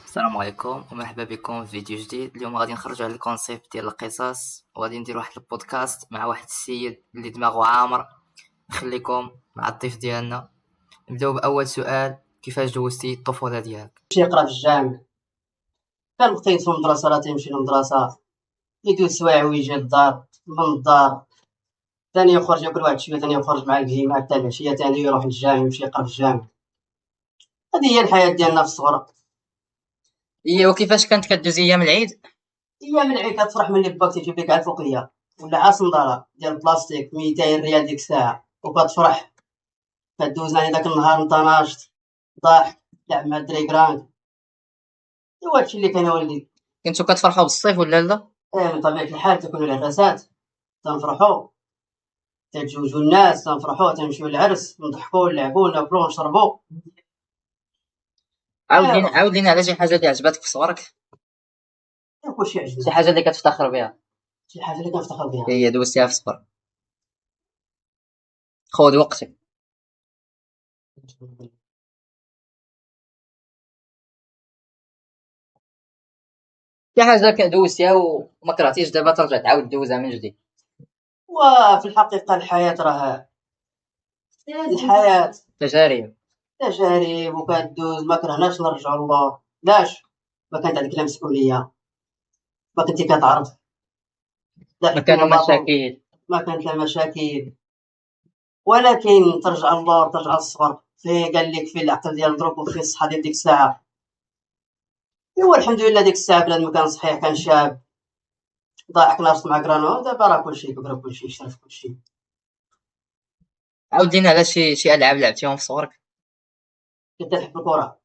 السلام عليكم ومرحبا بكم في فيديو جديد. اليوم غادي نخرجوا على الكونسيبت ديال القصص وغادي ندير واحد البودكاست مع واحد السيد اللي دماغه عامر. نخليكم مع الضيف ديالنا. نبداو باول سؤال: كيفاش دوزتي الطفوله ديالك؟ يقرا في الجامع، كان بقيت في المدرسة راه تيمشي للمدرسة، يدوز سوايع ويجي للدار، من الدار ثاني يخرج ياكل واحد شوية، ثاني يخرج مع البهيمة حتى العشية، ثاني يروح للجامع يمشي يقرا في الجامع. هذه هي الحياة ديالنا في الصغر. وكيفاش كانت كدوزي ايام العيد؟ هي من عيد كتفرح ملي باك تيجيب لك عاد فوقية ولا عاد صندالة ديال البلاستيك 200 ريال ديك الساعة، وكتفرح كدوز يعني داك النهار انت ناشط ضاحك لعب مع الدري كرانك. ايوا هادشي اللي كان يا ولدي. كنتو كتفرحوا بالصيف ولا لا؟ من طبيعة الحال تكونوا العراسات تنفرحوا، تتزوجوا الناس تنفرحوا، تنمشيو للعرس نضحكوا نلعبوا ناكلوا نشربوا. عاود لينا على شي حاجه اللي عجبتك في صغرك، كلشي شي عجبني، حاجه اللي كتفتخر بها شي حاجه اللي كنفتخر بها. هي دوزتيها في صغرك. خذ وقتك. شي حاجه كدوزتيها وما كرهتيش دابا ترجع تعاود دوزها من جديد. وفي الحقيقه الحياه راه الحياه تجارب. تجارب وكدوز، ما كرهناش نرجعوا للور. لاش ما كانت عندك لا مسؤوليه، ما كنتي كتعرف ما ضحك كانوا وباطل، مشاكل. ما كانت لا مشاكل. ولكن ترجع للور، ترجع للصغر، فيه قال لك فيه العقل ديال دروك وفيه الصحه ديال ديك الساعه. ايوا الحمد لله ديك الساعه بنادم كان صحيح، كان شاب ضاحك ناقص مع كرانو. دابا راه كلشي كبر وكلشي شرف كلشي. عاود لينا على شي العاب لعبتيهم في صغرك. كنت نحب الكره،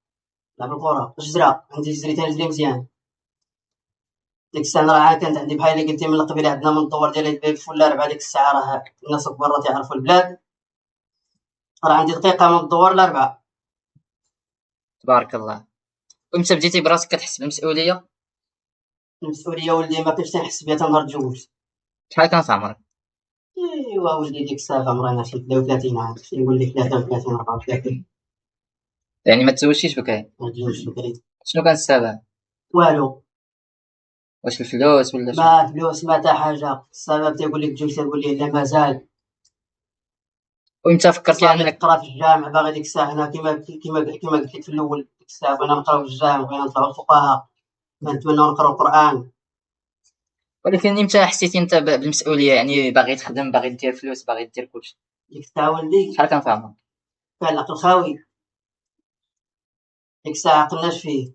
نلعب الكره الجزره، عندي جزريتين نجري مزيان. ديك الساعه راه كانت عندي بحال اللي قلتي من القبيله، عندنا من الدور ديال البيب ولا 4 ديك الساعه راه الناس برا تيعرفوا البلاد، راه عندي دقيقه من الدور ل4. تبارك الله. وانت بديتي براسك كتحس بالمسؤوليه؟ المسؤوليه ولدي ما كنتش تنحس بها نهار تزوجت. شحال كان في عمرك؟ ايوا ولدي ديك الساعه عمرنا شي 33 عام، يقول لك 33 34. يعني ما تزوجتيش بكري؟ ما تزوجتش بكري. شنو كان السبب؟ والو، واش الفلوس ولا شنو؟ ما فلوس ما حتى حاجه. السبب تيقول لك تزوج، تقول لي لا مازال. وانت فكرتي صافي انك تقرا في الجامع باغي ديك الساعه هنا، كيما قلت لك في الاول، ديك الساعه بغينا نقراو في الجامع، بغينا نطلعوا الفقهاء، كنتمناو نقراو القران. ولكن امتى حسيتي انت بالمسؤوليه، يعني باغي تخدم، باغي دير فلوس، باغي دير كلشي؟ ديك الساعه ولدي شحال كان في عمرك؟ كان العقل خاوي، ديك الساعه عقلناش فيه،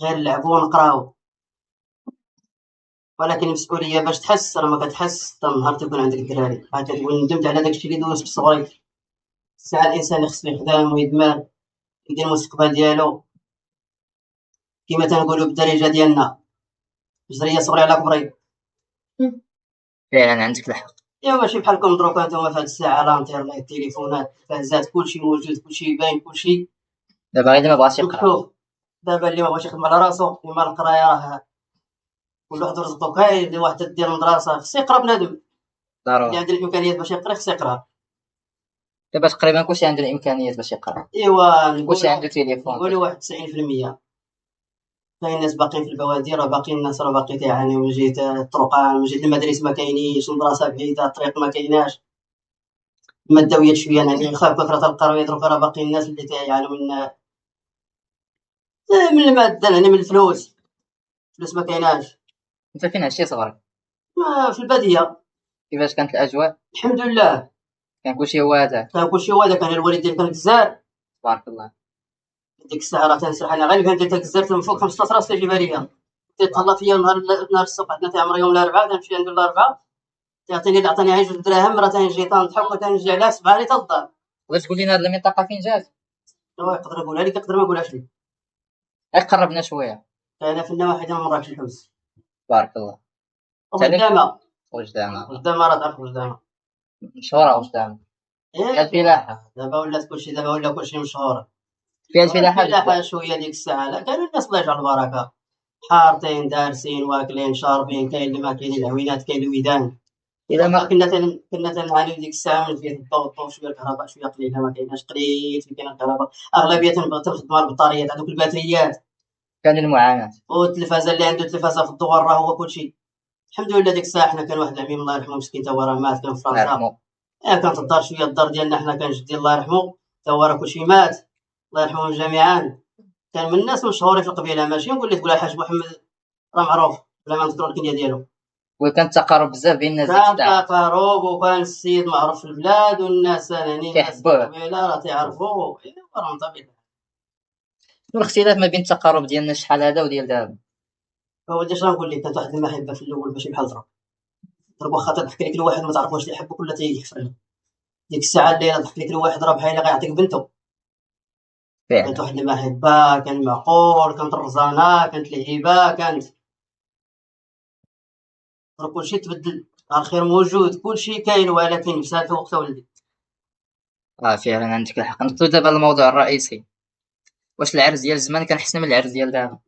غير نلعبوا ونقراو. ولكن المسؤوليه باش تحس راه ما كتحس حتى النهار تكون عندك الدراري، عاد تقول ندمت على داكشي اللي دوزت في صغري. الساعه الانسان خصو يخدم ويدمر، يدير المستقبل ديالو كما تنقولوا بالدارجه ديالنا، جريه صغري على كبري. فعلا عندك الحق. ايوا ماشي بحالكم دروكا نتوما في هاد الساعه، الانترنيت، التليفونات، التلفازات، كلشي موجود، كلشي باين، كلشي دابا غير اللي ما بغاش يقرا. مكتوب. دابا اللي ما بغاش يخدم على راسو، كيما القرايه راه كل واحد ورزقو، كاين اللي واحد دير المدرسه خص يقرا بنادم، اللي ضروري. عنده الامكانيات باش يقرا خص يقرا. دابا تقريبا كلشي عنده الامكانيات باش يقرا، ايوا كلشي نقولوا عنده تليفون نقولوا واحد 90%. كاين ناس باقيين في البوادر، وباقي الناس راه باقي تيعانيو من جهه الطرقان، من جهه المدارس ما كاينينش، المدرسه بعيده، الطريق ما كايناش. المادويات شويه يعني خاف كثره القرايه، دروك راه باقي الناس اللي تيعانيو من الماده، يعني من الفلوس. الفلوس ما كايناش. انت فين عشتي صغرك؟ ما في الباديه. كيفاش كانت الاجواء؟ الحمد لله. كان كلشي واسع؟ كان كلشي هو هذا، كان الوالد ديالي كان جزار. تبارك الله. ديك الساعه راه تنسرح انا غالبا ديال الجزار من فوق 15 راس تيجيبها ليا، تيتهلا فيا نهار السوق، عندنا تيعمر يوم الاربعاء، تنمشي عنده الاربعاء، تعطيني اللي عطاني غير 2 دراهم، راه تنجي تنضحك وتنجي على 7 لي الدار. تقدر تقول لنا هاد المنطقه فين جات؟ هو يقدر يقولها لك، يقدر ما يقولهاش لك. غير قربنا شويه. كاينه في النواحي ديال مراكش الحوس تبارك الله. تعرف وقدامها. وجدانها؟ قدامها راه تعرف قدامها. مشهوره وجدانها. فيها ايه الفلاحه. دابا ولات كلشي، دابا ولا كلشي مشهور. فيها الفلاحه الفلاحه بزاف. شويه ديك الساعه لا، كانوا الناس الله يجعل البركه، حارتين دارسين واكلين شاربين، كاين اللي ما كاين العوينات، كاين الويدان. اذا وقتها ما كنا تنعانيو ديك الساعه من فيه الضوء شويه، الكهرباء شويه قليله، ما كايناش قليل فين كاين الكهرباء. اغلبيه تنخدموا على البطاريات، هذوك الباتريات. كان المعاناة. والتلفازه اللي عنده تلفازه في الدوار راه هو كلشي. الحمد لله ديك الساعه حنا كان واحد العميم الله يرحمه مسكين تا هو راه مات كان في الله فرنسا. يرحمه. كانت الدار شويه الدار ديالنا حنا كان جدي الله يرحمه تا هو راه كلشي مات الله يرحمهم جميعا. كان من الناس مشهورين في القبيله ماشي نقول لك تقول الحاج محمد راه معروف بلا ما نذكروا الكنيه ديالو. وكان تقارب بزاف بين الناس ديك كان الساعة. تقارب وكان السيد معروف في البلاد والناس يعني الناس كيحبوه. القبيله راه تيعرفوه راه طبيعي. شنو الاختلاف ما بين التقارب ديالنا شحال هذا وديال دابا؟ فودي اش غنقول لك كانت واحد المحبه في الاول ماشي بحال ضرب. ضرب واخا تضحك لك الواحد ما تعرفوش اللي يحبك ولا تيحفر لك. ديك الساعه اللي ضحك لك الواحد راه بحال اللي غيعطيك بنته. كانت فعلا. واحد المحبه كان معقول كانت الرزانه كانت الهبه كانت. راه كلشي تبدل الخير موجود كلشي كاين ولكن بسالفه وقتها ولدي. فعلا عندك الحق. ندخلو دابا الموضوع الرئيسي. واش العرس ديال زمان كان احسن من العرس ديال دابا؟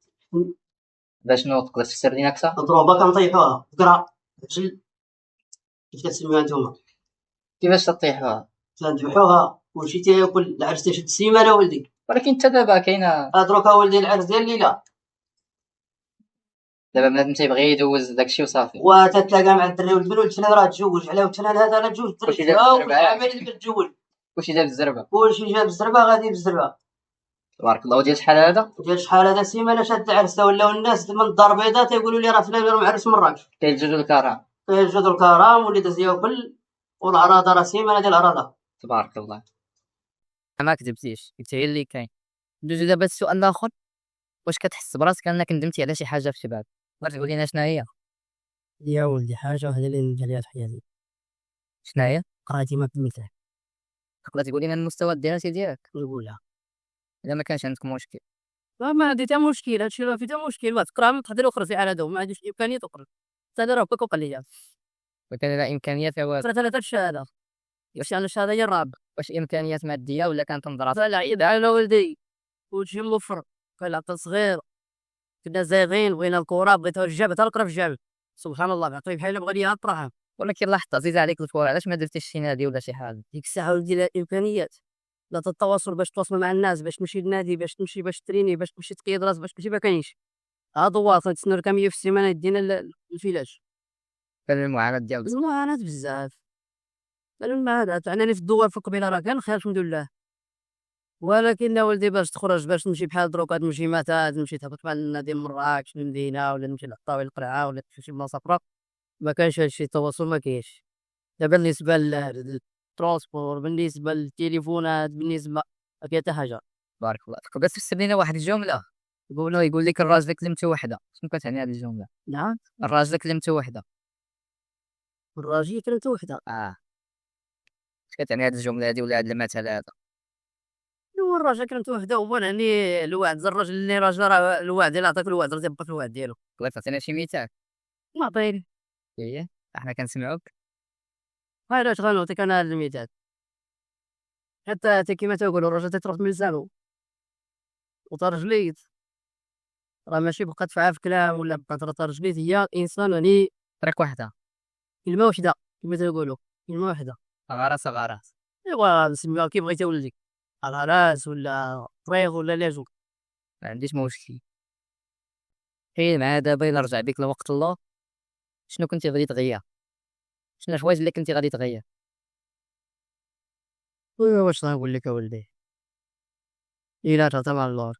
باش نو تقدر تفسر لينا اكثر؟ الضروبه كنطيحوها فكره عجل كيف كتسميوها نتوما. كيفاش تطيحوها؟ تذبحوها كلشي تياكل العرس تيشد السيمانه ولدي. ولكن حتى دابا كاينه. دروكا ولدي العرس ديال الليله دابا بنادم تيبغي يدوز داكشي وصافي. وتتلاقى مع الدري والبنت والتنان راه تزوج على التنان هذا راه تزوج كلشي الدري داب تا الزربعة. العمل اللي كتزوج كلشي داب الزربه. كلشي جاب الزربه غادي بالزربه. تبارك الله. وديال شحال هذا؟ ديال شحال هذا سيمانه شاد العرس تا ولاو الناس من الدار البيضاء تيقولوا لي راه فلان راه معرس مراكش. كيلجوجو الكرام. كيجود الكرام واللي داز ياكل والعراضه راه سيمانه ديال العراضه. تبارك الله. ما كذبتيش قلت هي اللي كاين. ندوزو دابا السؤال الاخر، واش كتحس براسك انك ندمتي على شي حاجه في الشباب؟ تقدر تقول لنا شنو هي؟ يا ولدي حاجه واحده اللي ندم عليها في حياتي شنو هي؟ قرايتي ما كملتها. تقدر تقول لنا المستوى الدراسي ديالك نقولها اذا ما كانش عندك مشكل؟ ما عندي حتى مشكل هادشي راه فيه حتى مشكل ما تقرا ما تقدر اخرج على دوم ما عنديش امكانيه تقرا. حتى راه بك وقليل وكان لا امكانيات فواز. قرا ثلاثه الشهاده واش انا الشهاده هي الرابعه. واش امكانيات ماديه ولا كانت نظره؟ لا عيب على ولدي كلشي موفر. كان عقل صغير كنا زايغين بغينا الكره بغيتها في الجبل تلقرا في الجبل سبحان الله بعطي بحال بغى ليها الطرحه. ولكن لاحظت عزيز عليك الفور، علاش ما درتيش شي نادي ولا شي حاجه؟ ديك الساعه ولدي لا امكانيات لا التواصل باش تواصل مع الناس باش تمشي للنادي باش تمشي باش تريني باش تمشي تقيد راس باش كلشي ما كاينش. هادو واصل تسنى كم في السيمانه يدينا الفيلاج. كان المعاناه ديالك المعاناة بزاف المعاناة عناني في الدوار في القبيله راه كان خير الحمد لله. ولكن يا ولدي باش تخرج باش تمشي بحال دروك تمشي مثلا تمشي تهبط مع النادي مراكش المدينه ولا تمشي للطاوي القرعه ولا تمشي شي بلاصه اخرى ما كانش هادشي التواصل ما كاينش. دابا بالنسبه للترونسبور بالنسبه للتليفونات بالنسبه ما كاين حتى حاجه. بارك الله. تقدر تفسر لنا واحد الجمله؟ يقول لك الراجل كلمته وحده، شنو كتعني هذه الجمله؟ نعم الراجل كلمته وحده. الراجل كانت وحده. اش كتعني هذه الجمله هذه ولا هذا المثل هذا؟ هو الراجل كانت وحده هو يعني الوعد الراجل اللي راجل راه الوعد اللي عطاك الوعد راه تيبقى في الوعد ديالو. تقدر تعطينا شي مثال؟ ما طاير هي احنا كنسمعوك. علاش غنعطيك انا هذا المثال. حتى كيما تقولوا الراجل تيطرف من لسانو وترجليت راه ماشي بقى تفعل في كلام ولا بقى ترجليت هي الانسان يعني طريق وحده. كلمه وحده كما تقولوا كلمه وحده. غرس غرس. ايوا نسميوها كيف بغيتي ولدي غراس ولا طريق ولا لاجو. ما عنديش مشكل. حين مع دابا الا رجع بك لوقت الله، شنو كنتي غادي تغير؟ شنو الحوايج اللي كنتي غادي تغير؟ واش غنقول لك اولدي الا تعطى مع الله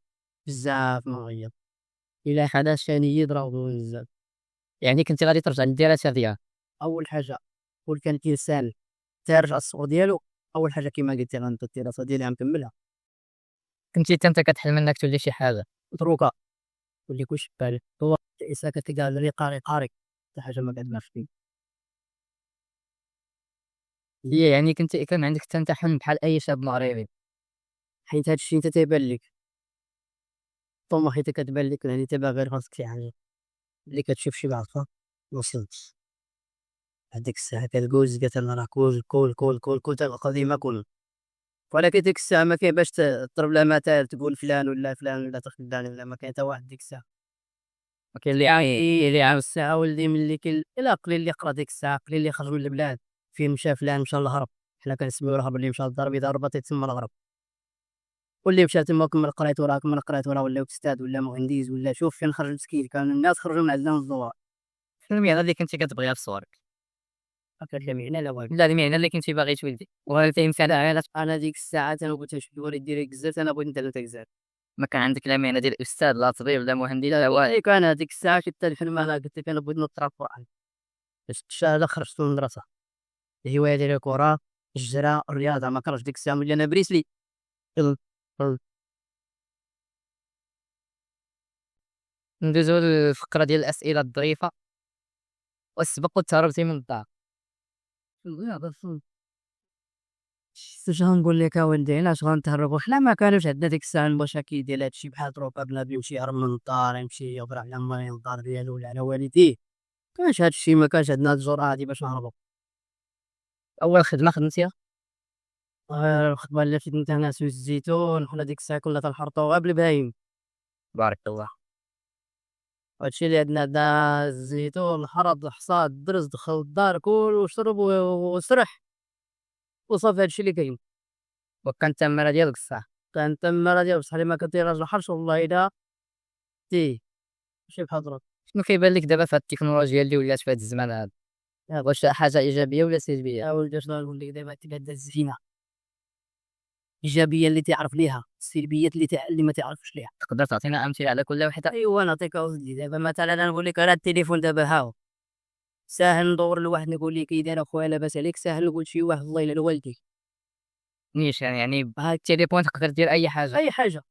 بزاف ما غير الا حدث شاني يضرب بزاف. يعني كنتي غادي ترجع للدراسه ديالك؟ اول حاجه كل كان انسان ترجع الصغر ديالو اول حاجه كما قلت غنبدا الدراسه ديالي غنكملها. كنتي انت كتحلم انك تولي شي حاجه؟ متروكه واللي كلشي بالك هو الانسان كتلقى اللي قاري حتى حاجه ما كتبانش فيه. هي يعني كان عندك حتى انت حلم بحال اي شاب مغربي؟ حيت هادشي انت تيبان لك طموح حيت كتبان لك يعني انت باغي خاصك شي حاجه اللي كتشوف شي بعضها وصلت هذيك الساعه كتقول قالت انا راه كل تلقى ديما كل. ولكن ديك الساعه ما كاين باش تضرب لها مثال تقول فلان ولا فلان ولا فلان ولا ما كاين حتى واحد ديك الساعه. ما كاين اللي عاين. اللي عاود الساعه ولدي ملي كاين الا قليل اللي قرا ديك الساعه قليل اللي خرج من البلاد فين مشى فلان مشى للهرب. حنا كنسميو الهرب اللي مشى للدار البيضاء ربط تما الهرب. واللي مشى تما كمل قرايته راه كمل قرايته راه ولا استاذ ولا مهندس ولا شوف فين خرج مسكين كانوا الناس خرجوا من عندنا الزوار. شنو المهنة اللي كنتي كتبغيها في صغرك؟ هكا لا معنى لا والو. لا المهنة اللي كنتي باغي تولدي وهل فهمت على انا ديك الساعه انا قلت شوف الوالد ديالي كزاف انا بغيت ندير كزاف. ما كان عندك لا مهنة ديال الاستاذ لا طبيب لا مهندس لا والو؟ اي كان هذيك الساعه شفت الحلم انا قلت لك انا بغيت نقرا القران. باش الشهاده خرجت من المدرسه. الهوايه ديالي الكره الجرا الرياضه ما كرهتش ديك الساعه ملي انا بريسلي. يلا يلا. ندوزو للفقرة ديال الأسئلة الظريفة. والسبق والتهربتي من الدار؟ الرياضه اش غنقول لك اولدي علاش غنتهربوا حنا ما كانوش عندنا ديك الساعه المشاكل ديال هادشي بحال دروكا بنادم يمشي يهرب من الدار يمشي يهضر على ما الدار ديالو ولا على والديه. كانش هادشي ما كانش عندنا هاد الجرأة هادي باش نهربوا. أول خدمة خدمتيها؟ الخدمه اللي خدمتها انا سويس الزيتون حنا ديك الساعه كنا تنحرطوها بالبهايم. بارك الله. هادشي اللي عندنا الزيتون الحرض الحصاد الدرز دخل الدار كل وشرب وسرح وصافي هادشي اللي كاين. وكان التمارة ديالك الصح؟ كان تما ديال بصح اللي ما كديرهاش الحرش والله الا تيه ماشي بحال دروك. شنو كيبان لك دابا في هاد التكنولوجيا اللي ولات في هاد الزمان هذا؟ واش حاجة إيجابية ولا سلبية؟ يا ولدي اش نقول لك دابا تبدا الزينه الايجابيه اللي تعرف ليها السلبيات اللي ما تعرفش ليها. تقدر تعطينا أمثلة على كل وحدة؟ ايوا نعطيك اولدي دابا مثلا انا نقول لك راه التليفون دابا هاو ساهل ندور لواحد نقول لك كي داير اخويا لاباس عليك ساهل نقول شي واحد الله يلا لوالديك. نيش يعني بهاد التليفون تقدر دير أي حاجة؟ اي حاجه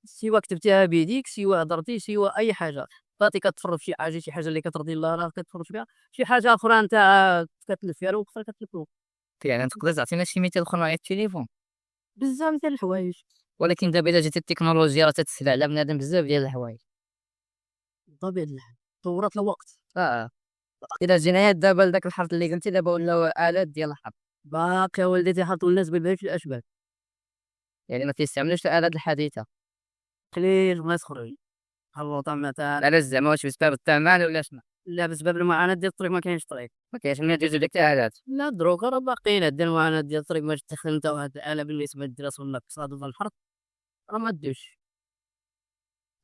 سوا كتبتيها بيديك سوا هضرتي سوا اي حاجه بغيتي كتفرج شي حاجه شي حاجه اللي كترضي الله راه كتفرج فيها شي حاجه اخرى انت كتلف فيها وقت كتلف له. يعني تقدر تعطينا شي مثال آخر على التليفون؟ بزاف ديال الحوايج. ولكن دابا إلا جات التكنولوجيا راه تتسهل على بنادم بزاف ديال الحوايج. بطبيعه الحال طورت الوقت. إلا جينا دابا لداك الحرث اللي قلتي دابا ولاو آلات ديال الحرث. باقي ولدي تيحطوا الناس بالبيت في الاشبال يعني ما كيستعملوش الآلات الحديثة. قليل ما يسخروا الوطن مثلا. علاش زعما واش بسبب الثمن ولا شنو؟ لا بسبب المعاناه ديال الطريق ما كاينش طريق. ما كاينش من يجوزو ديك الآلات. لا دروكا راه باقيين عندنا المعاناه ديال الطريق باش تدخل انت واحد الاله بالنسبه للدراسه ولا الاقتصاد ولا الحرب راه ما ديوش.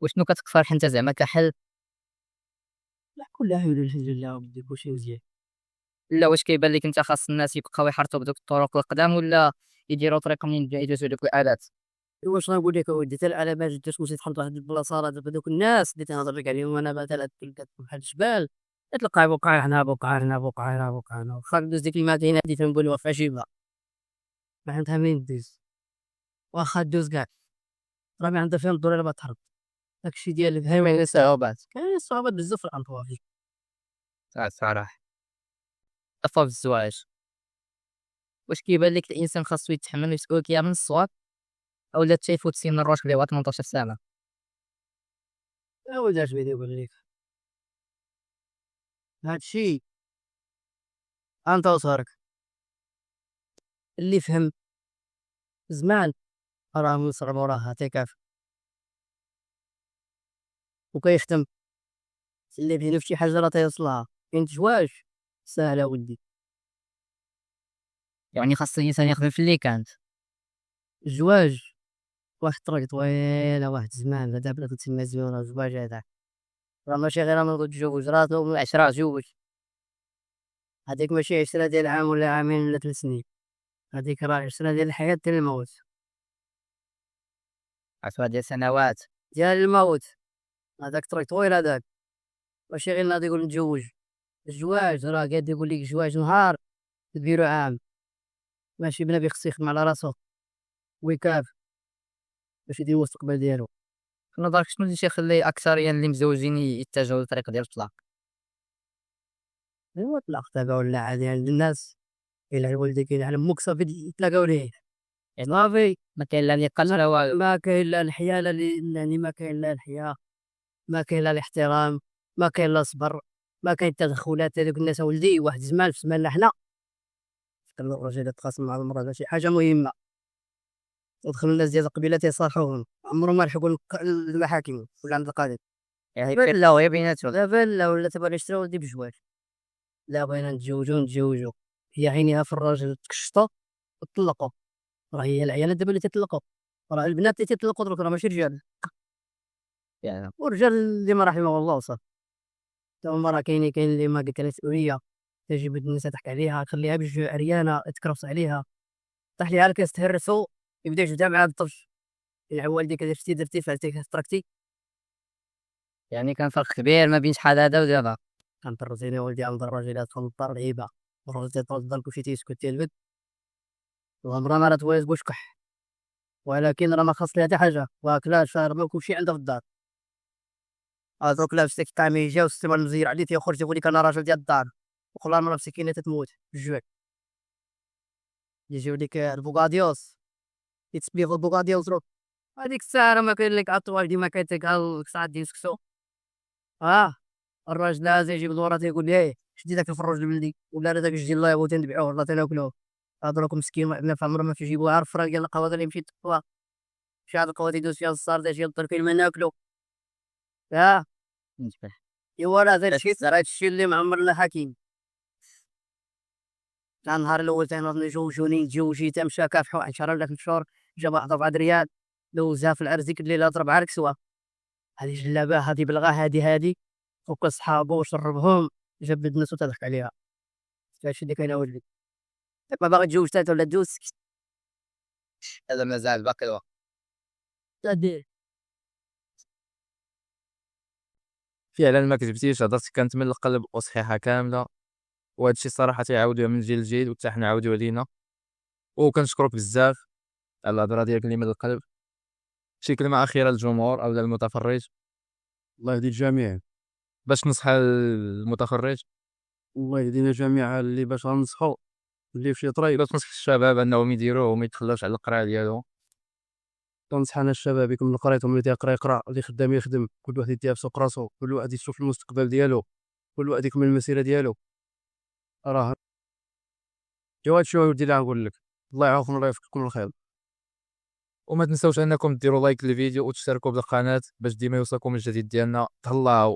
وشنو كتقترح انت زعما كحل؟ لا كلها حول الحمد لله ودي كلشي مزيان. لا واش كيبان لك انت خاص الناس يبقاو يحرثوا بدوك الطرق القدام ولا يديروا طريق منين يجوزوا دوك الآلات؟ واش غنقول لك اودي حتى الاله باش جات مشيت تحط واحد البلاصه راه دابا دوك الناس اللي تنهضر لك عليهم انا مثلا كتكون بحال الجبال تلقى بقعه هنا بقعه هنا بقعه هنا بقعه هنا واخا دوز ديك المدينه اللي تنقولوا في عجيبه ما عندها منين دوز واخا دوز كاع راه ما عندها فين الضروري ما تهرب. داكشي ديال البهايم كاين صعوبات. كاين صعوبات بزاف في الانطوا فيك. صراحة طفى في الزواج واش كيبان لك الانسان خاصو يتحمل المسؤولية من الصغر اولا تيفوت سن الرشد اللي هو 18 سنة؟ ولد اش بغيت نقول لك هادشي انت وصارك اللي فهم زمان راه مصر وراها تيكاف وكيخدم اللي بغينا في شي حاجه راه تيوصلها. كاين الزواج ساهله ولدي يعني خاص الانسان يخدم في اللي كانت. الزواج واحد الطريق طويله واحد الزمان لا دابا كتسمى زوين الزواج هذا راه ماشي غير انا تتزوج راسو من 10 زوج. هذيك ماشي 10 ديال عام ولا عامين ولا 3 سنين هذيك راه 10 ديال الحياه ديال الموت 10 ديال سنوات. ديال الموت. هذاك طريق طويل هذاك ماشي غير ناضي يقول نتزوج. الزواج راه قاعد يقول لك الزواج نهار تديرو عام. ماشي بنادم خصو يخدم على راسو ويكاف باش يدير المستقبل ديالو. في نظرك شنو اللي تيخلي الاكثريه اللي مزوجين يتجهوا للطريق ديال الطلاق؟ ايوا طلاق دابا ولا عادي عند الناس الا الوالدين كيعلم موك صافي يتلاقاو ليه صافي ما كاين لا نقاش لا والو. ما كاين لا الحياه يعني ما كاين لا الحياه ما كاين لا الاحترام ما كاين لا صبر ما كاين التدخلات هذوك الناس ولدي واحد زمان في زماننا حنا كان الراجل يتخاصم مع المراه شي حاجه مهمه ودخل الناس ديال القبيله تيصالحوهم عمرهم ما لحقوا المحاكم ولا عند القاضي. يعني لا وهي بيناتهم. دابا لا ولا تبغي نشريو ولدي بجواج لا بغينا نتزوجو هي عينيها في الراجل تكشطو وطلقوا راه هي العيالات دابا اللي تطلقوا راه البنات اللي تيطلقوا دروك راه ماشي رجال يعني، والرجال اللي ما رحمه الله وصافي. حتى هما راه كاين اللي ما قلت مسؤوليه، تجيب النساء تحكي عليها تخليها بجوج عريانه تكرفس عليها، طيح ليها الكاس تهرسو، يبدا يجبدها مع الطفل يلعب والديك درتي فعلتي تركتي. يعني كان فرق كبير ما بين شحال هذا ودابا. كانت الرجل يا ولدي عند الراجل تدخل للدار لعيبه، الراجل تفضل كلشي تيسكت تيلبد، والمرا ما راه توالد بوشكح، ولكن راه ما خاص ليها حتى حاجه، واكلها شاربه وكلشي عندها في الدار. هذوك لابس ديك الطعميجه والسيمان المزير عليه تيخرج تيقول لك انا راجل ديال الدار، وخلا المرا مسكينه تتموت بالجوع. يجيو لك البوغاديوس يتسبيغوا البوغاديوس روك، هذيك الساعه راه ما كاين لك اطواج ديما كيتقال لك ساعات ديال سكسو. الراجل هذا يجيب الورا تيقول لي ايه شدي داك الفروج البلدي ولا داك الجديد الله يبغي تنبيعوه ولا تناكلوه. هذا راكم مسكين ما في عمره ما تيجيبوه، عارف الراجل ديال القهوه اللي يمشي يتقوا شي هاد القهوه تيدوز فيها الصار ديال الطرفين ما ناكلو. ايوا راه هذا الشيء اللي معمرنا حكيم. كان النهار الاول تنظن جوجوني جوجي تمشى كافحو 10 ولا 5 شهور، جاب واحد 4 ريال دوزها في العرس، الليله ضرب عرك سوا. هذه جلابه هذه بلغه هذه وكل صحابو وشربهم، جاب الناس وتضحك عليها. هادشي اللي كاين اولدي، ما باغي تجوج ثلاثه ولا دوز سكت. هذا مازال باقي الوقت. تادي فعلا ما كذبتيش، هضرتك كانت من القلب وصحيحه كامله، وهذا الشيء صراحه تيعاودوها من جيل لجيل وحتى حنا نعاودوها لينا. وكنشكرك بزاف على الهضره ديالك اللي من القلب. شي كلمه اخيره للجمهور او للمتفرج الله يهدي الجميع. باش تنصح المتفرج؟ الله يهدينا جميعا اللي باش غنصحو اللي في شي طريق. باش تنصح الشباب انهم يديروه وما يتخلاوش على القرايه ديالهم؟ كنصح انا الشباب يكون من قرايتهم، اللي تيقرا يقرا، اللي خدام يخدم، كل واحد يديها في سوق راسو، كل واحد يشوف المستقبل ديالو، كل واحد يكمل المسيره ديالو. راه ايوا هادشي هو ودي اللي غنقول لك. الله يعاونكم الله يوفقكم الخير. وما تنساوش انكم ديروا لايك للفيديو وتشتركوا بالقناه باش ديما يوصلكم الجديد ديالنا. تهلاو.